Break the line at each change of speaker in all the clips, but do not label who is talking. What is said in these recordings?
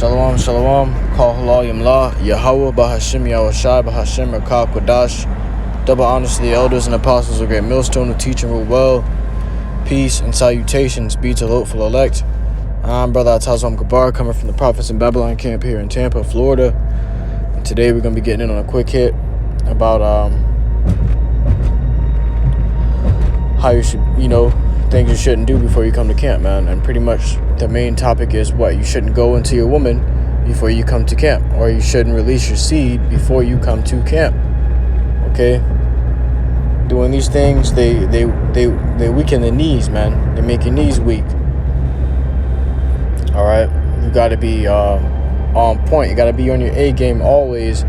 Shalom, shalom. Call HALALYAM YAHAWAH, BAHASHAM, YAHAWASHI, BAHASHAM, Rakab, Kodash. Double honors to the elders and apostles of Great Millstone who teach and rule well. Peace and salutations be to the hopeful elect. I'm Brother Atazam Gabar, coming from the Prophets in Babylon camp here in Tampa, Florida. And today we're going to be getting in on a quick hit about how you should, things you shouldn't do before you come to camp, man. And pretty much the main topic is what? You shouldn't go into your woman before you come to camp, or you shouldn't release your seed before you come to camp. Okay? Doing these things, they weaken the knees, man. They make your knees weak. Alright? You gotta be on point. You gotta be on your A game always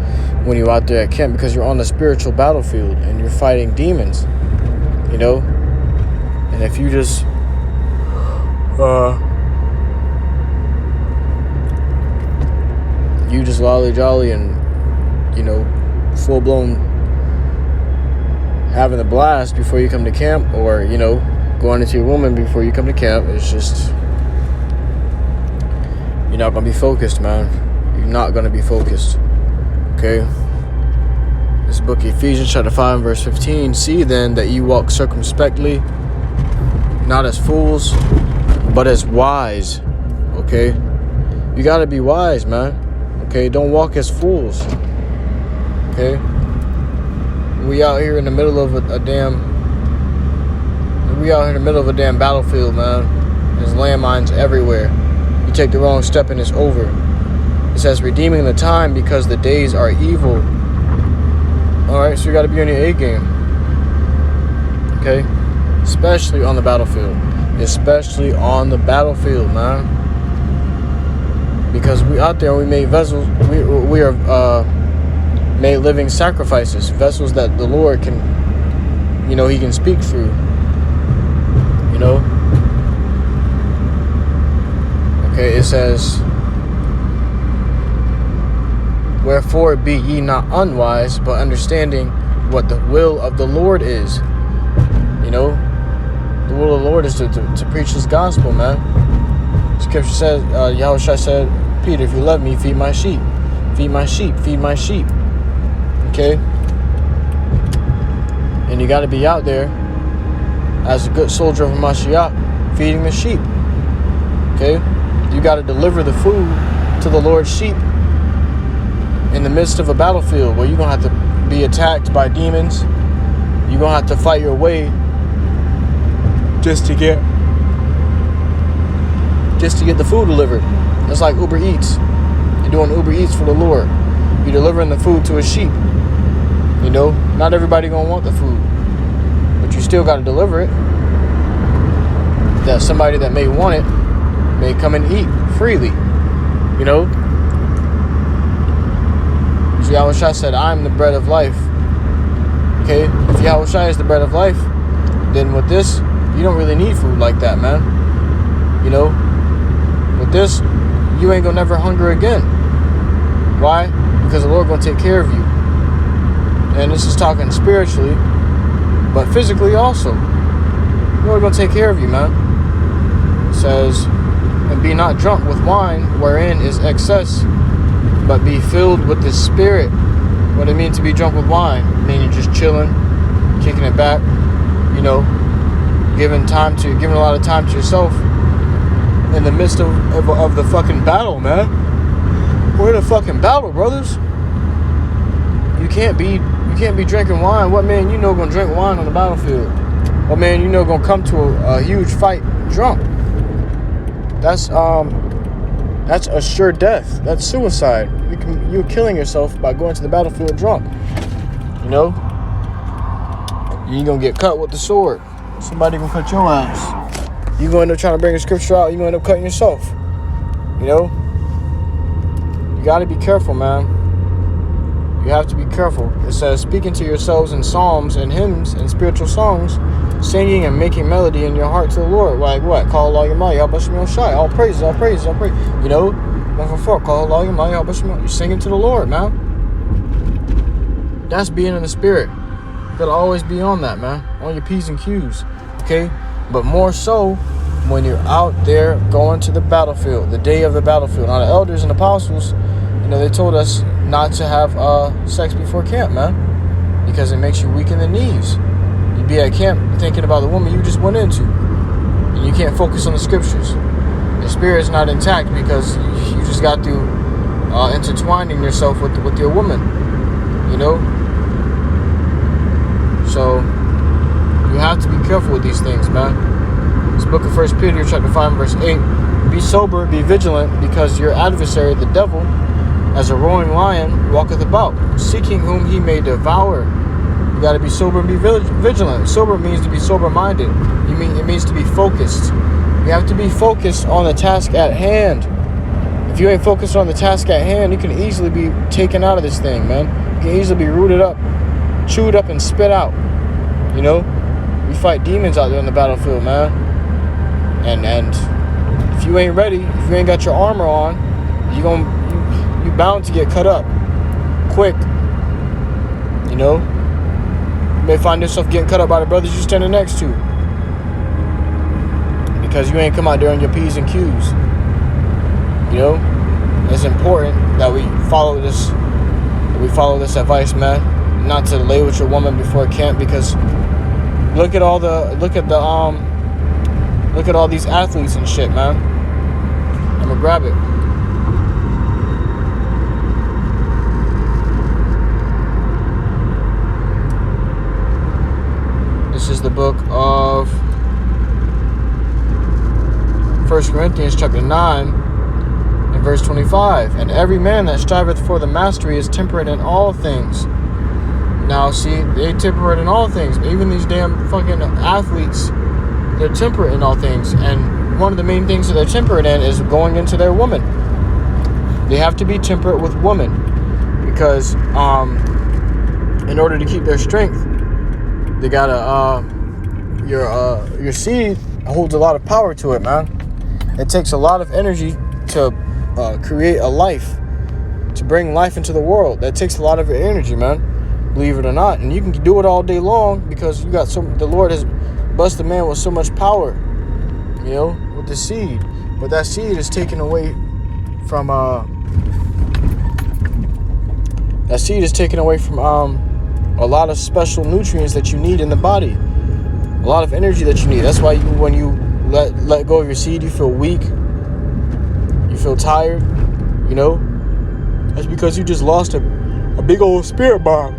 when you're out there at camp, because you're on the spiritual battlefield and you're fighting demons. And if you just lolly jolly and full blown having a blast before you come to camp, or going into your woman before you come to camp, it's just, you're not gonna be focused, man. You're not gonna be focused. Okay? This book of Ephesians chapter 5 verse 15. See then that you walk circumspectly, not as fools, but as wise. Okay? You gotta be wise, man. Okay? Don't walk as fools. Okay? We out here in the middle of a damn battlefield, man. There's landmines everywhere. You take the wrong step and it's over. It says redeeming the time because the days are evil. Alright, so you gotta be on your A game. Okay? Especially on the battlefield. Especially on the battlefield, man. Because we out there, we made vessels. We are made living sacrifices. Vessels that the Lord can, He can speak through. Okay, it says, wherefore be ye not unwise, but understanding what the will of the Lord is. The will of the Lord is to preach His gospel, man. Scripture says, Yahushua said, Peter, if you love me, feed my sheep. Feed my sheep, feed my sheep. Okay? And you got to be out there as a good soldier of Mashiach, feeding the sheep. Okay? You got to deliver the food to the Lord's sheep in the midst of a battlefield where you're going to have to be attacked by demons. You're going to have to fight your way just to get the food delivered. It's like Uber Eats. You're doing Uber Eats for the Lord. You're delivering the food to a sheep. Not everybody gonna want the food, but you still got to deliver it. That somebody that may want it may come and eat freely. Yahushua said, I am the bread of life. Okay? If Yahushua is the bread of life, then with this, you don't really need food like that, man. With this, you ain't gonna never hunger again. Why? Because the Lord gonna take care of you. And this is talking spiritually, but physically also. The Lord gonna take care of you, man. It says, and be not drunk with wine, wherein is excess, but be filled with the Spirit. What it means to be drunk with wine? I mean, you're just chilling, kicking it back, giving a lot of time to yourself in the midst of the fucking battle, man. We're in a fucking battle, brothers. You can't be drinking wine. What man gonna drink wine on the battlefield? What man gonna come to a huge fight drunk? That's a sure death. That's suicide. You're killing yourself by going to the battlefield drunk. You ain't gonna get cut with the sword. Somebody gonna cut your ass. You gonna end up trying to bring a scripture out, you gonna end up cutting yourself. You gotta be careful, man. You have to be careful. It says, speaking to yourselves in psalms and hymns and spiritual songs, singing and making melody in your heart to the Lord. Like what? Call HALALYAM YAHAWASHI. All praises, all praises, all praises. 144. Call HALALYAM YAHAWASHI. You're singing to the Lord, man. That's being in the spirit. You gotta always be on that, man. On your P's and Q's. Okay? But more so, when you're out there going to the battlefield, the day of the battlefield. Now, the elders and apostles, they told us not to have sex before camp, man, because it makes you weak in the knees. You'd be at camp thinking about the woman you just went into, and you can't focus on the scriptures. The spirit's not intact because you just got through intertwining yourself with your woman, So you have to be careful with these things, man. This book of 1 Peter, chapter 5, verse 8. Be sober, be vigilant, because your adversary, the devil, as a roaring lion, walketh about, seeking whom he may devour. You got to be sober and be vigilant. Sober means to be sober-minded. It means to be focused. You have to be focused on the task at hand. If you ain't focused on the task at hand, you can easily be taken out of this thing, man. You can easily be rooted up, chewed up, and spit out. We fight demons out there on the battlefield, man. And if you ain't ready, if you ain't got your armor on, you bound to get cut up quick. You may find yourself getting cut up by the brothers you're standing next to, because you ain't come out there on your P's and Q's. It's important that we follow this advice, man, not to lay with your woman before camp, because look at all these athletes and shit, man. I'm gonna grab it. This is the book of 1 Corinthians chapter 9 and verse 25. And every man that striveth for the mastery is temperate in all things. Now, see, they temperate in all things. Even these damn fucking athletes, they're temperate in all things. And one of the main things that they're temperate in is going into their woman. They have to be temperate with women, because in order to keep their strength, they gotta your seed holds a lot of power to it, man. It takes a lot of energy to create a life, to bring life into the world. That takes a lot of your energy, man. Believe it or not. And you can do it all day long, because the Lord has blessed the man with so much power, with the seed. But that seed is taken away from a lot of special nutrients that you need in the body, a lot of energy that you need. That's why when you let go of your seed, you feel weak, you feel tired. That's because you just lost a big old spirit bomb.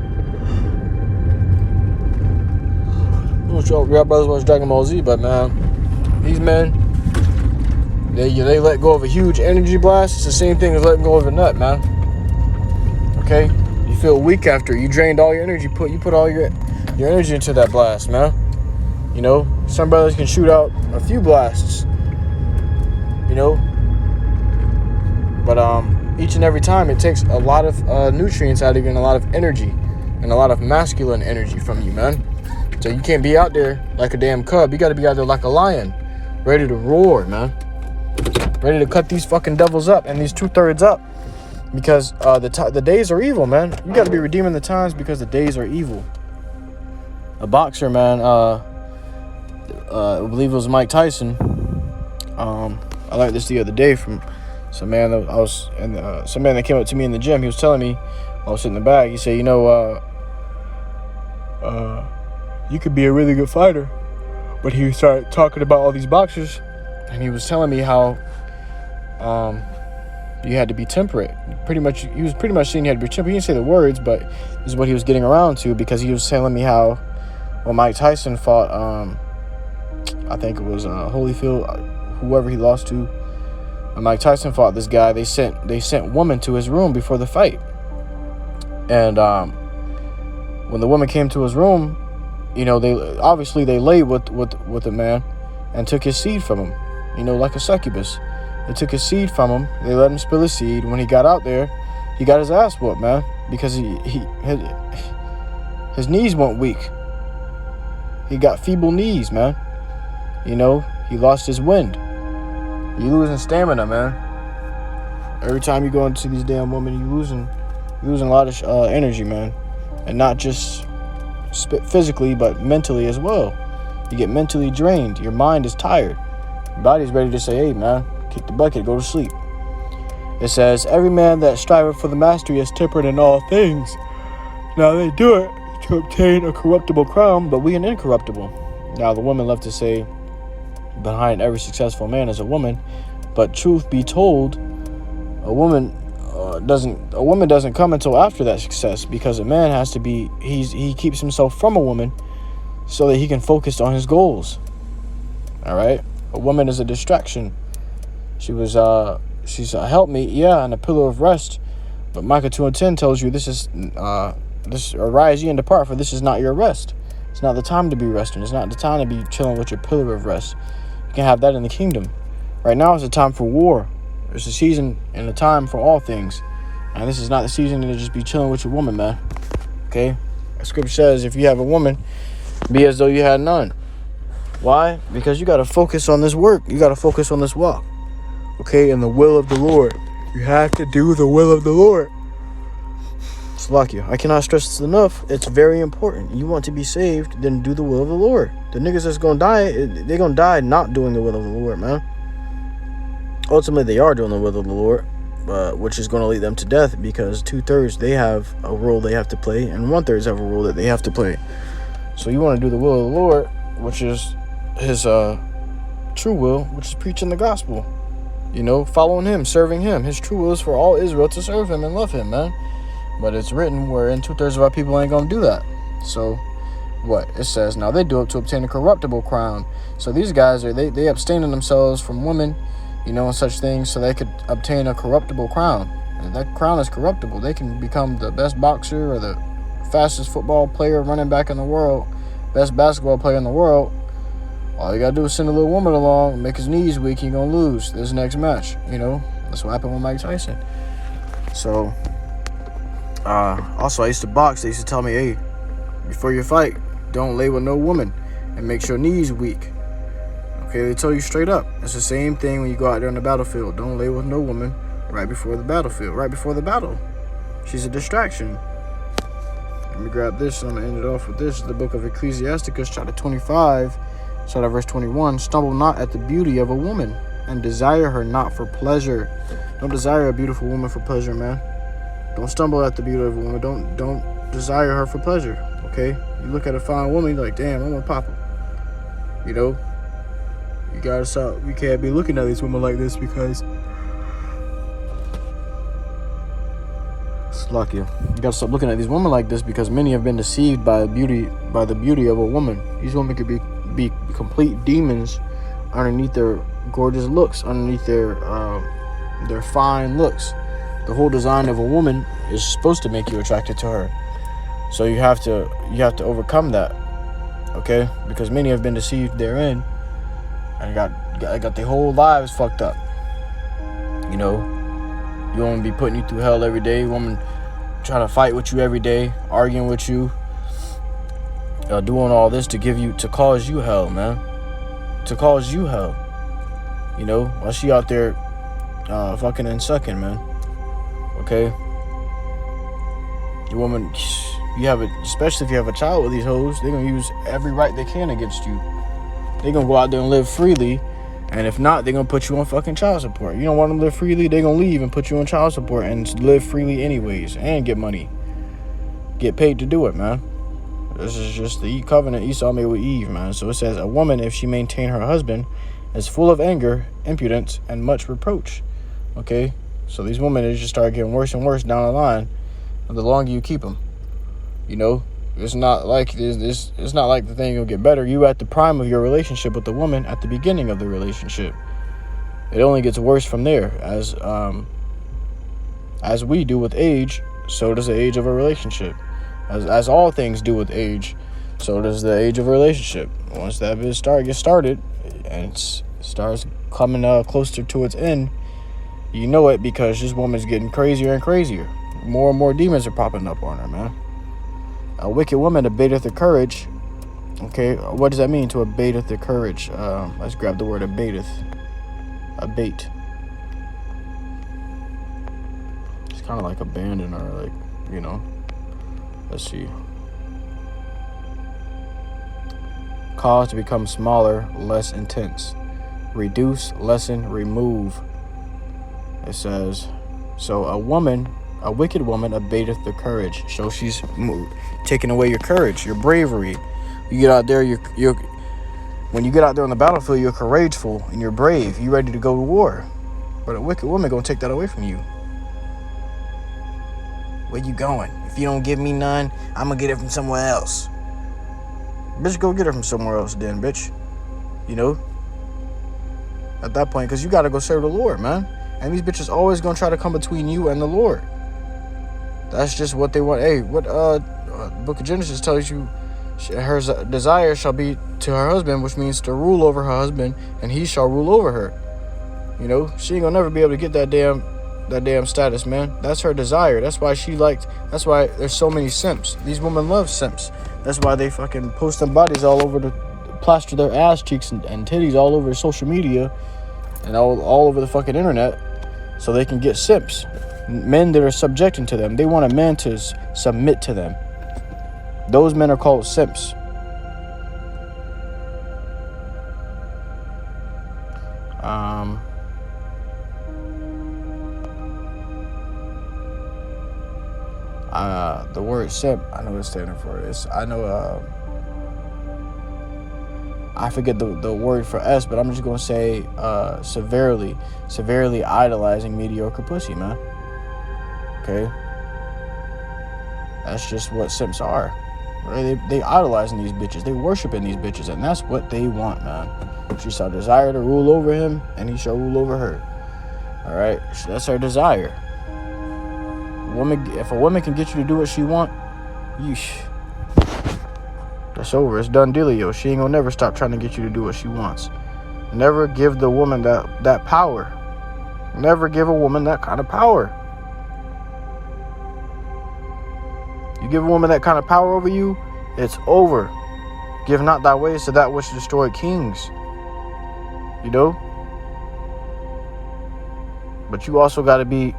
Y'all brothers watch Dragon Ball Z, but man, these men, they let go of a huge energy blast. It's the same thing as letting go of a nut, man. Okay, you feel weak after you drained all your energy. You put all your energy into that blast, man. Some brothers can shoot out a few blasts, but each and every time it takes a lot of nutrients out of you, and a lot of energy, and a lot of masculine energy from you, man. So you can't be out there like a damn cub. You got to be out there like a lion, ready to roar, man. Ready to cut these fucking devils up and these 2/3 up, because the days are evil, man. You got to be redeeming the times, because the days are evil. A boxer, man. I believe it was Mike Tyson. I learned this the other day from some man that some man that came up to me in the gym. He was telling me, I was sitting in the back. He said, you could be a really good fighter. But he started talking about all these boxers, and he was telling me how you had to be temperate. He was pretty much saying you had to be temperate. He didn't say the words, but this is what he was getting around to, because he was telling me how when Mike Tyson fought, I think it was Holyfield, whoever he lost to. When Mike Tyson fought this guy, they sent women to his room before the fight. And when the woman came to his room, they laid with the man and took his seed from him, like a succubus. They took his seed from him. They let him spill his seed. When he got out there, he got his ass whooped, man, because his knees went weak. He got feeble knees, man. He lost his wind. You losing stamina, man. Every time you go into these damn women, you losing a lot of energy, man, and not just physically, but mentally as well. You get mentally drained. Your mind is tired. Body's ready to say, hey, man, kick the bucket, go to sleep. It says, every man that striveth for the mastery is temperate in all things. Now they do it to obtain a corruptible crown, but we an incorruptible. Now the woman love to say, behind every successful man is a woman, but truth be told, a woman doesn't come until after that success, because a man has to be, he keeps himself from a woman so that he can focus on his goals. All right, a woman is a distraction. She's a helpmeet, yeah, and a pillar of rest. But Micah 2:10 tells you this arise ye and depart, for this is not your rest. It's not the time to be resting. It's not the time to be chilling with your pillar of rest. You can have that in the kingdom. Right now is a time for war. It's a season and a time for all things. And this is not the season to just be chilling with your woman, man. Okay? The scripture says, if you have a woman, be as though you had none. Why? Because you got to focus on this work. You got to focus on this walk. Okay? In the will of the Lord. You have to do the will of the Lord. Slakia, I cannot stress this enough. It's very important. You want to be saved, then do the will of the Lord. The niggas that's going to die, they're going to die not doing the will of the Lord, man. Ultimately, they are doing the will of the Lord, which is going to lead them to death, because 2/3 they have a role they have to play, and 1/3 have a role that they have to play. So you want to do the will of the Lord, which is his true will, which is preaching the gospel. You know, following him, serving him. His true will is for all Israel to serve him and love him, man. But it's written wherein 2/3 of our people ain't going to do that. So what? It says, now they do it to obtain a corruptible crown. So these guys, they abstaining themselves from women, you know, and such things, so they could obtain a corruptible crown. And that crown is corruptible. They can become the best boxer or the fastest football player, running back in the world, best basketball player in the world. All you got to do is send a little woman along, make his knees weak, he going to lose this next match. You know, that's what happened with Mike Tyson. So, also, I used to box. They used to tell me, hey, before you fight, don't lay with no woman and make your knees weak. Okay, they tell you straight up. It's the same thing when you go out there on the battlefield. Don't lay with no woman right before the battlefield, right before the battle. She's a distraction. Let me grab this. I'm going to end it off with this. The book of Ecclesiasticus, chapter 25, start at verse 21. Stumble not at the beauty of a woman, and desire her not for pleasure. Don't desire a beautiful woman for pleasure, man. Don't stumble at the beauty of a woman. Don't desire her for pleasure, okay? You look at a fine woman, you're like, damn, I want to pop her. You know? You gotta stop. We can't be looking at these women like this, because it's lucky. You gotta stop looking at these women like this, because many have been deceived by the beauty of a woman. These women could be complete demons underneath their gorgeous looks, underneath their fine looks. The whole design of a woman is supposed to make you attracted to her. So you have to overcome that, okay? Because many have been deceived therein, and got their whole lives fucked up. You know, you want to be putting you through hell every day. Woman trying to fight with you every day, arguing with you, doing all this to cause you hell, man. To cause you hell. You know, while she out there fucking and sucking, man. Okay? The woman, especially if you have a child with these hoes, they're gonna use every right they can against you. They're gonna go out there and live freely, and if not, they're gonna put you on fucking child support. You don't want them to live freely, they're gonna leave and put you on child support and live freely anyways, and get money. Get paid to do it, man. This is just the covenant Esau made with Eve, man. So it says, a woman, if she maintain her husband, is full of anger, impudence, and much reproach. Okay? So these women, they just start getting worse and worse down the line, the longer you keep them. You know? It's not like it's not like the thing will get better. You at the prime of your relationship with the woman at the beginning of the relationship. It only gets worse from there. As we do with age, so does the age of a relationship. As all things do with age, so does the age of a relationship. Once that bit gets started and it starts coming closer to its end, you know it, because this woman's getting crazier and crazier. More and more demons are popping up on her, man. A wicked woman abateth her courage. Okay, what does that mean, to abateth the courage? Let's grab the word abateth. Abate. It's kind of like abandon, or like, you know. Let's see. Cause to become smaller, less intense. reduce, lessen, remove. It says, so a wicked woman abateth the courage. So she's taking away your courage, your bravery. You get out there, when you get out there on the battlefield, you're courageful and you're brave. You're ready to go to war. But a wicked woman gonna take that away from you. Where you going? If you don't give me none, I'm gonna get it from somewhere else. Bitch, go get her from somewhere else then, bitch. You know? At that point, because you gotta go serve the Lord, man. And these bitches always gonna try to come between you and the Lord. That's just what they want. Hey, what Book of Genesis tells you, her desire shall be to her husband, which means to rule over her husband, and he shall rule over her. You know, she ain't gonna never be able to get that damn status, man. That's her desire. That's why that's why there's so many simps. These women love simps. That's why they fucking post them bodies all over plaster their ass cheeks and titties all over social media and all over the fucking internet, so they can get simps. Men that are subjecting to them. They want a man to submit to them. Those men are called simps. The word simp, I know what it's standing for. I forget the word for S, but I'm just gonna say severely idolizing mediocre pussy, man. Okay, that's just what simps are. Right? They idolizing these bitches, they worshiping these bitches, and that's what they want, man. She shall desire to rule over him, and he shall rule over her. All right, that's her desire. If a woman can get you to do what she want, yeesh, that's over. It's done dealio. She ain't gonna never stop trying to get you to do what she wants. Never give the woman that power. Never give a woman that kind of power. You give a woman that kind of power over you, it's over. Give not thy ways to that which destroyed kings. You know? But you also got to be,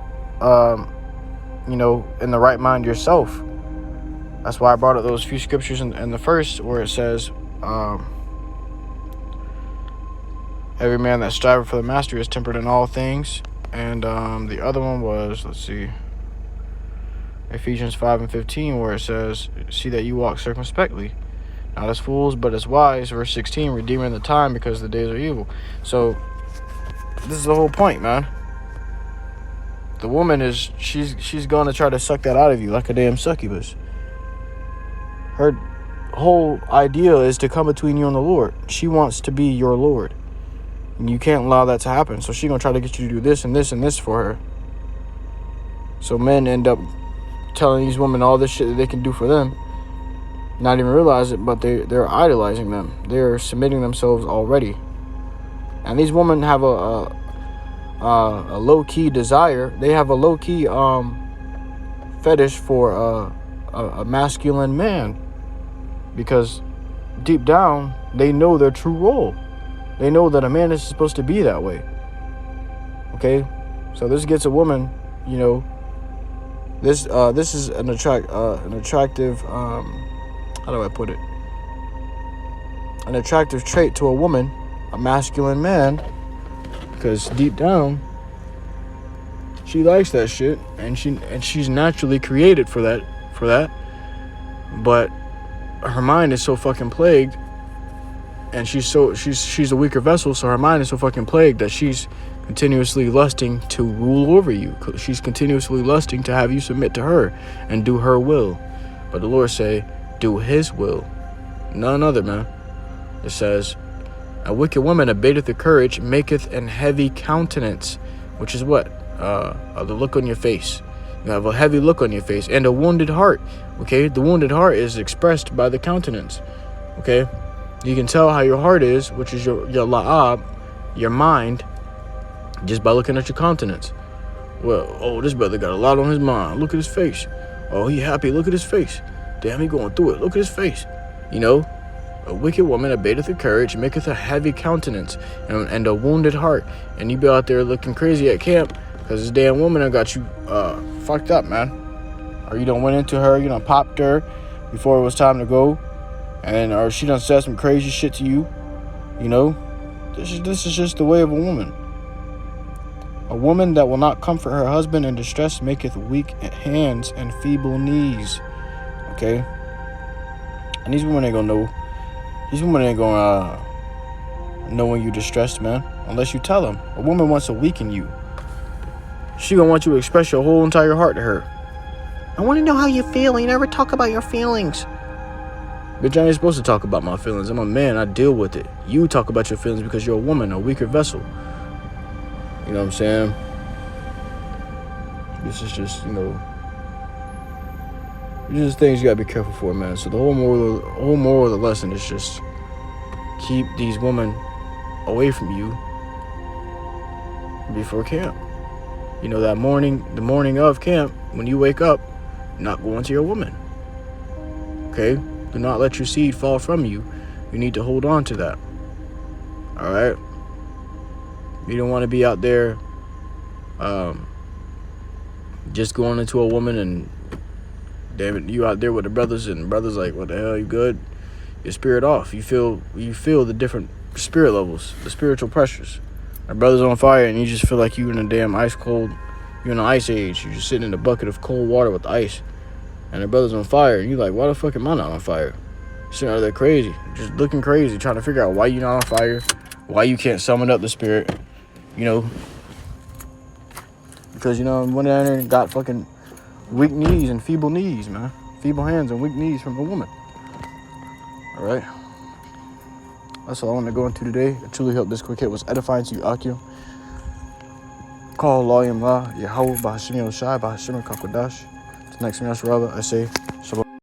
in the right mind yourself. That's why I brought up those few scriptures in the first where it says, every man that striveth for the mastery is tempered in all things. And the other one was, let's see, Ephesians 5:15, where it says, see that you walk circumspectly, not as fools, but as wise. Verse 16, redeeming the time because the days are evil. So this is the whole point, man. The woman she's gonna try to suck that out of you like a damn succubus. Her whole idea is to come between you and the Lord. She wants to be your Lord, and you can't allow that to happen. So she's gonna try to get you to do this and this and this for her. So men end up telling these women all this shit that they can do for them, not even realize it, but they're idolizing them. They're submitting themselves already. And these women have a low-key desire. They have a low-key fetish for a masculine man, because deep down they know their true role. They know that a man is supposed to be that way. Okay, so this gets a woman, you know. This is an attractive how do I put it? An attractive trait to a woman, a masculine man, because deep down she likes that shit, and she's naturally created for that. But her mind is so fucking plagued, and she's a weaker vessel, so her mind is so fucking plagued that she's continuously lusting to rule over you. She's continuously lusting to have you submit to her and do her will. But the Lord say, do his will, none other, man. It says, a wicked woman abateth the courage, maketh an heavy countenance, which is what? The look on your face. You have a heavy look on your face, and a wounded heart. Okay, the wounded heart is expressed by the countenance. Okay, you can tell how your heart is, which is your la'ab, your mind, just by looking at your countenance. Well, oh, this brother got a lot on his mind. Look at his face. Oh, he happy. Look at his face. Damn, he going through it. Look at his face. You know, a wicked woman abateth her courage, maketh a heavy countenance, and a wounded heart. And you be out there looking crazy at camp because this damn woman done got you fucked up, man. Or you done went into her, you done popped her before it was time to go, or she done said some crazy shit to you, you know. This is just the way of a woman. A woman that will not comfort her husband in distress maketh weak hands and feeble knees. Okay? And these women ain't gonna know. These women ain't gonna know when you distressed, man. Unless you tell them. A woman wants to weaken you. She gonna want you to express your whole entire heart to her. I want to know how you feel. You never talk about your feelings. Bitch, I ain't supposed to talk about my feelings. I'm a man. I deal with it. You talk about your feelings because you're a woman, a weaker vessel. You know what I'm saying? This is just, these are things you gotta be careful for, man. So the whole moral of the lesson is just keep these women away from you before camp. The morning of camp, when you wake up, not going to your woman. Okay? Do not let your seed fall from you. You need to hold on to that. Alright? You don't want to be out there just going into a woman and damn it, you out there with the brothers and brothers like, what the hell, you good? Your spirit off. You feel the different spirit levels, the spiritual pressures. My brother's on fire and you just feel like you in a damn ice cold, you're in an ice age. You're just sitting in a bucket of cold water with ice. And the brother's on fire and you're like, why the fuck am I not on fire? Sitting out there crazy, just looking crazy, trying to figure out why you're not on fire, why you can't summon up the spirit, because one there got fucking weak knees and feeble knees, man. Feeble hands and weak knees from a woman. Alright? That's all I want to go into today. I truly hope this quick hit was edifying to you, Akio. Call layin, YAHAWAH, BAHASHAM, BAHASHAM, KAKWADASH. Next Nasrallah, I say